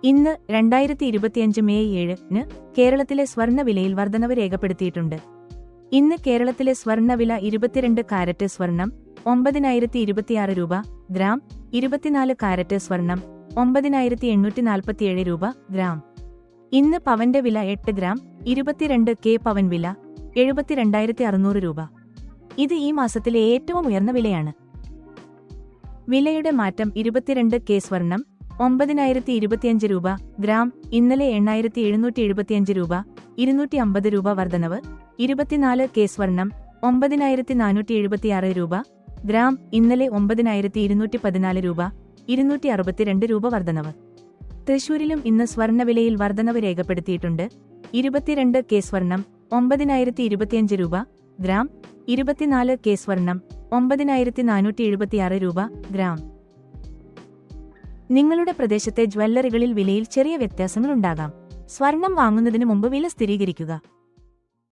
ഇന്ന് 2025 മെയ് 7-ന് കേരളത്തിലെ സ്വർണ്ണവിലയിൽ വർധനവ് രേഖപ്പെടുത്തിയിട്ടുണ്ട്. ഇന്ന് കേരളത്തിലെ സ്വർണ്ണവില 22 കാരറ്റ് സ്വർണം 9,026 രൂപ, ഗ്രാം 24 കാരറ്റ് സ്വർണം 9,847 രൂപ, ഗ്രാം. ഇന്ന് പവന്റെ വില 8 ഗ്രാം 22 കെ പവൻ വില 72,600 രൂപ. ഇത് ഈ മാസത്തിലെ ഏറ്റവും ഉയർന്ന വിലയാണ്. വിലയുടെ മാറ്റം 22 കെ സ്വർണം 9,025 രൂപ, ഗ്രാം ഇന്നലെ 8,775 രൂപ 250 രൂപ വർധനവ്. 24 കെ സ്വർണം 9,476 രൂപ, ഗ്രാം ഇന്നലെ 9,214 രൂപ 262 രൂപ വർധനവ്. തൃശൂരിലും ഇന്ന് സ്വർണ്ണവിലയിൽ വർധനവ് രേഖപ്പെടുത്തിയിട്ടുണ്ട്. 22 കെ സ്വർണം 9,025 രൂപ, ഗ്രാം 24 കെ സ്വർണം 9,476 രൂപ, ഗ്രാം. നിങ്ങളുടെ പ്രദേശത്തെ ജ്വല്ലറികളിൽ വിലയിൽ ചെറിയ വ്യത്യാസങ്ങളുണ്ടാകാം. സ്വർണം വാങ്ങുന്നതിന് മുമ്പ് വില സ്ഥിരീകരിക്കുക.